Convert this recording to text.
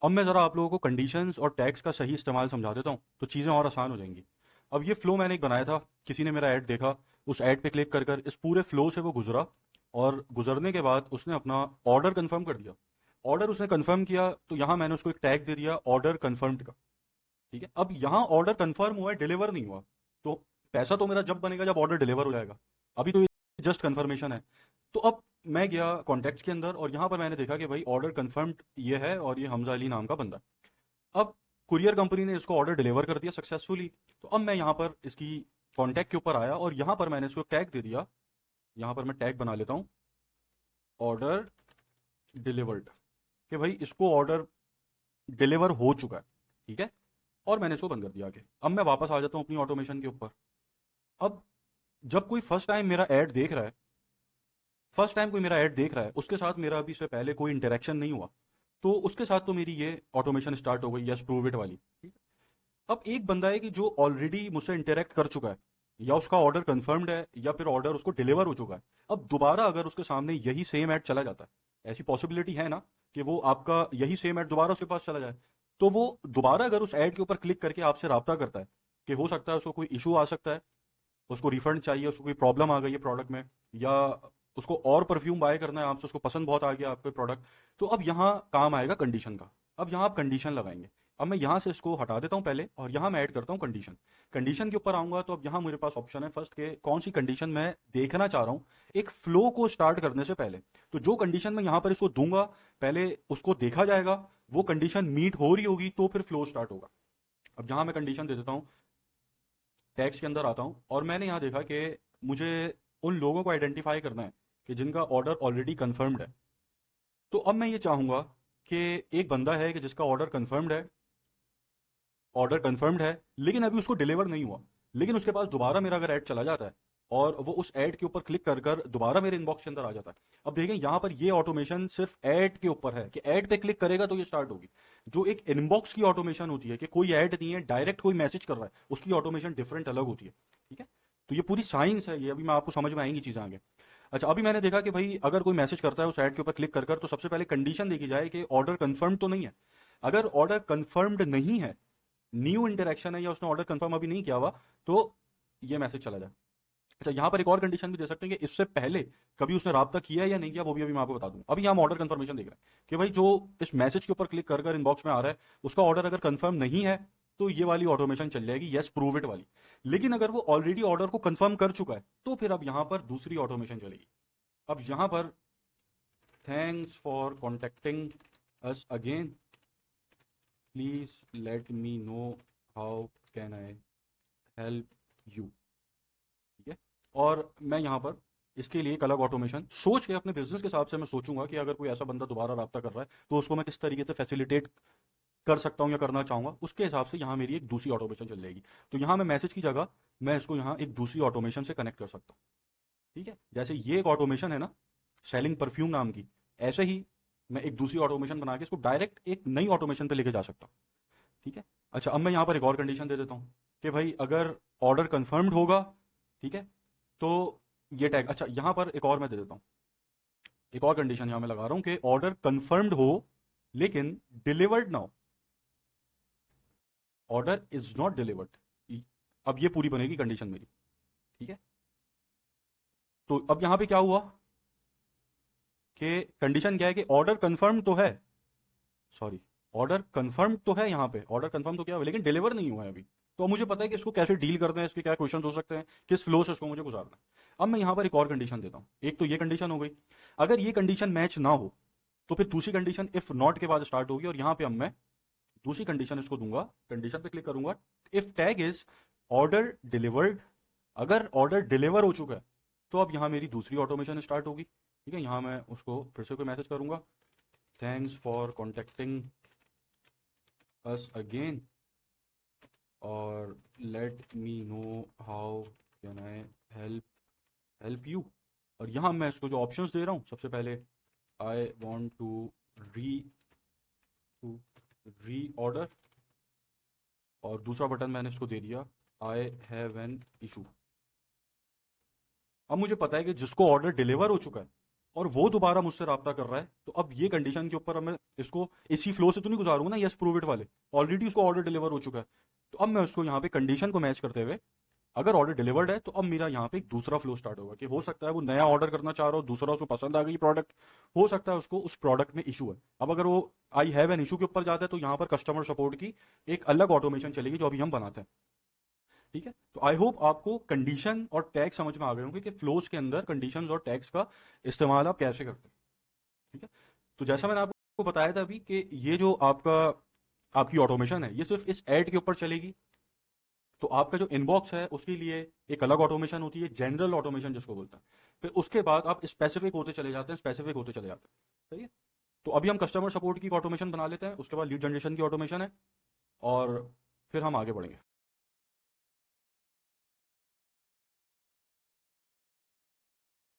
अब मैं ज़रा आप लोगों को कंडीशंस और टैग्स का सही इस्तेमाल समझा देता हूँ तो चीज़ें और आसान हो जाएंगी। अब ये फ्लो मैंने एक बनाया था, किसी ने मेरा ऐड देखा, उस ऐड पे क्लिक कर कर इस पूरे फ्लो से वो गुजरा, और गुजरने के बाद उसने अपना ऑर्डर कंफर्म कर दिया। ऑर्डर उसने कंफर्म किया तो यहाँ मैंने उसको एक टैग दे दिया ऑर्डर कंफर्म्ड का। ठीक है, अब यहाँ ऑर्डर कंफर्म हुआ है, डिलीवर नहीं हुआ। तो पैसा तो मेरा जब बनेगा जब ऑर्डर डिलीवर हो जाएगा। अभी तो ये जस्ट कंफर्मेशन है। तो अब मैं गया कॉन्टैक्ट्स के अंदर और यहाँ पर मैंने देखा कि भाई ऑर्डर कंफर्म्ड ये है और ये हमजा अली नाम का बंदा है। अब कुरियर कंपनी ने इसको ऑर्डर डिलीवर कर दिया सक्सेसफुली। तो अब मैं यहाँ पर इसकी कॉन्टैक्ट के ऊपर आया और यहाँ पर मैंने इसको टैग दे दिया। यहाँ पर मैं टैग बना लेता हूँ, ऑर्डर डिलीवर्ड, कि भाई इसको ऑर्डर डिलीवर हो चुका है। ठीक है, और मैंने इसको बंद कर दिया आगे। अब मैं वापस आ जाता हूँ अपनी ऑटोमेशन के ऊपर। अब जब कोई फर्स्ट टाइम मेरा ऐड देख रहा है, फर्स्ट टाइम कोई मेरा ऐड देख रहा है, उसके साथ मेरा अभी इससे पहले कोई इंटरेक्शन नहीं हुआ, तो उसके साथ तो मेरी ये ऑटोमेशन स्टार्ट हो गई, यस प्रूव इट वाली। ठीक है? अब एक बंदा है कि जो ऑलरेडी मुझसे इंटरेक्ट कर चुका है, या उसका ऑर्डर कंफर्म्ड है या फिर ऑर्डर उसको डिलीवर हो चुका है। अब दोबारा अगर उसके सामने यही सेम ऐड चला जाता है, ऐसी पॉसिबिलिटी है ना कि वो आपका यही सेम ऐड दोबारा उसके पास चला जाए, तो वो दोबारा अगर उस ऐड के ऊपर क्लिक करके आपसे राब्ता करता है, कि हो सकता है उसको कोई इशू आ सकता है, उसको रिफंड चाहिए, उसको कोई प्रॉब्लम आ गई है प्रोडक्ट में, या उसको और परफ्यूम बाय करना है आपसे, उसको पसंद बहुत आ गया आपके प्रोडक्ट, तो अब यहाँ काम आएगा कंडीशन का। अब यहाँ आप कंडीशन लगाएंगे। अब मैं यहाँ से इसको हटा देता हूँ पहले और यहाँ मैं ऐड करता हूँ कंडीशन। कंडीशन के ऊपर आऊंगा तो अब यहाँ मेरे पास ऑप्शन है फर्स्ट के कौन सी कंडीशन मैं देखना चाह रहा हूँ एक फ्लो को स्टार्ट करने से पहले। तो जो कंडीशन मैं यहाँ पर इसको दूंगा, पहले उसको देखा जाएगा, वो कंडीशन मीट हो रही होगी तो फिर फ्लो स्टार्ट होगा। अब यहाँ मैं कंडीशन दे देता हूँ, टैक्स के अंदर आता हूँ और मैंने यहाँ देखा कि मुझे उन लोगों को आइडेंटिफाई करना है कि जिनका ऑर्डर ऑलरेडी कंफर्म्ड है। तो अब मैं ये चाहूंगा कि एक बंदा है कि जिसका ऑर्डर कंफर्म्ड है, ऑर्डर कंफर्म्ड है लेकिन अभी उसको डिलीवर नहीं हुआ, लेकिन उसके पास दोबारा मेरा अगर ऐड चला जाता है और वो उस ऐड के ऊपर क्लिक कर कर दोबारा मेरे इनबॉक्स के अंदर आ जाता है। अब देखें यहाँ पर ये ऑटोमेशन सिर्फ ऐड के ऊपर है कि ऐड पे क्लिक करेगा तो ये स्टार्ट होगी। जो एक इनबॉक्स की ऑटोमेशन होती है कि कोई ऐड नहीं है, डायरेक्ट कोई मैसेज कर रहा है, उसकी ऑटोमेशन डिफरेंट अलग होती है। ठीक है, तो ये पूरी साइंस है, ये अभी मैं आपको समझ में आएंगी चीजें आगे। अच्छा, अभी मैंने देखा कि भाई अगर कोई मैसेज करता है उस ऐड के ऊपर क्लिक कर कर, तो सबसे पहले कंडीशन देखी जाए कि ऑर्डर कंफर्म तो नहीं है। अगर ऑर्डर कंफर्म्ड नहीं है, न्यू इंटरेक्शन है या उसने ऑर्डर कंफर्म अभी नहीं किया हुआ, तो ये मैसेज चला जाए। अच्छा, यहाँ पर एक और कंडीशन भी दे सकते हैं कि इससे पहले कभी उसने राब्ता किया है या नहीं किया, वो भी अभी मैं आपको बता दूं। अभी यहाँ हम ऑर्डर कंफर्मेशन देख रहे हैं कि भाई जो इस मैसेज के ऊपर क्लिक कर कर इनबॉक्स में आ रहा है, उसका ऑर्डर अगर कंफर्म नहीं है तो ये वाली ऑटोमेशन चल जाएगी, यस प्रूव इट वाली। लेकिन अगर वो ऑलरेडी ऑर्डर को कंफर्म कर चुका है तो फिर अब यहाँ पर दूसरी ऑटोमेशन चलेगी। अब यहाँ पर thanks for contacting us again, please let me know how can I help you. ठीक है, और मैं यहाँ पर इसके लिए एक अलग ऑटोमेशन सोच के अपने बिजनेस के हिसाब से मैं सोचूंगा कि अगर कोई ऐसा बंदा दोबारा राब्ता कर रहा है तो उसको मैं किस तरीके से फैसिलिटेट कर सकता हूँ या करना चाहूंगा, उसके हिसाब से यहाँ मेरी एक दूसरी ऑटोमेशन चल जाएगी। तो यहाँ मैं मैसेज की जगह मैं इसको यहाँ एक दूसरी ऑटोमेशन से कनेक्ट कर सकता हूँ। ठीक है, जैसे ये एक ऑटोमेशन है ना सेलिंग परफ्यूम नाम की, ऐसे ही मैं एक दूसरी ऑटोमेशन बना के इसको डायरेक्ट एक नई ऑटोमेशन पे लेके जा सकता हूँ। ठीक है। अच्छा, अब मैं यहाँ पर एक और कंडीशन दे देता हूँ कि भाई अगर ऑर्डर कंफर्म्ड होगा, ठीक है, तो ये टैग। अच्छा, यहाँ पर एक और मैं दे देता हूँ, एक और कंडीशन यहाँ मैं लगा रहा हूँ कि ऑर्डर कंफर्म्ड हो लेकिन डिलीवर्ड ना हो, ऑर्डर इज नॉट डिलीवर्ड। अब ये पूरी बनेगी कंडीशन मेरी। ठीक है, तो अब यहाँ पे क्या हुआ कि कंडीशन क्या है कि ऑर्डर कंफर्म तो है, सॉरी, ऑर्डर कंफर्म तो है, यहाँ पे ऑर्डर कंफर्म तो क्या हुआ लेकिन डिलीवर नहीं हुआ है अभी। तो अब मुझे पता है कि इसको कैसे डील करना है, इसके क्या क्वेश्चन हो सकते हैं, किस फ्लो से इसको मुझे गुजारना है। अब मैं यहाँ पर एक और कंडीशन देता हूँ, एक तो ये कंडीशन हो गई। अगर ये कंडीशन मैच ना हो तो फिर दूसरी कंडीशन इफ नॉट के बाद स्टार्ट होगी, और यहाँ पे अब मैं दूसरी कंडीशन इसको दूंगा, कंडीशन पे क्लिक करूंगा, if tag is order delivered. अगर ऑर्डर डिलीवर हो चुका है तो अब यहाँ मेरी दूसरी ऑटोमेशन स्टार्ट होगी। ठीक है, यहाँ मैं उसको फिर से कोई मैसेज करूंगा, thanks for contacting us again और let me know how can I help help you. और यहाँ मैं इसको जो ऑप्शंस दे रहा हूँ, सबसे पहले आई वांट री टू री ऑर्डर, और दूसरा बटन मैंने इसको दे दिया आई हैव एन इशू। अब मुझे पता है कि जिसको ऑर्डर डिलीवर हो चुका है और वो दोबारा मुझसे रब्ता कर रहा है, तो अब ये कंडीशन के ऊपर अब मैं इसको इसी फ्लो से तो नहीं गुजारूंगा ना, यस प्रूव इट वाले, ऑलरेडी उसको ऑर्डर डिलीवर हो चुका है। तो अब मैं उसको यहाँ पे कंडीशन को मैच करते हुए, अगर ऑर्डर डिलीवर्ड है तो अब मेरा यहाँ पे एक दूसरा फ्लो स्टार्ट होगा कि हो सकता है वो नया ऑर्डर करना चाह रहा हो, दूसरा उसको पसंद आ गई प्रोडक्ट, हो सकता है उसको उस प्रोडक्ट में इशू है। अब अगर वो आई हैव एन इशू के ऊपर जाता है तो यहाँ पर कस्टमर सपोर्ट की एक अलग ऑटोमेशन चलेगी जो अभी हम बनाते हैं। ठीक है, तो आई होप आपको कंडीशन और टैग समझ में आ गए होंगे कि फ्लोज के अंदर कंडीशंस और टैग्स का इस्तेमाल आप कैसे करते हैं। ठीक है, तो जैसा मैंने आपको बताया था अभी कि ये जो आपकी ऑटोमेशन है ये सिर्फ इस ऐड के ऊपर चलेगी। तो आपका जो इनबॉक्स है उसके लिए एक अलग ऑटोमेशन होती है, जनरल ऑटोमेशन जिसको बोलते हैं। फिर उसके बाद आप स्पेसिफिक होते चले जाते हैं, स्पेसिफिक होते चले जाते हैं। सही है, तो अभी हम कस्टमर सपोर्ट की ऑटोमेशन बना लेते हैं, उसके बाद लीड जनरेशन की ऑटोमेशन है, और फिर हम आगे बढ़ेंगे।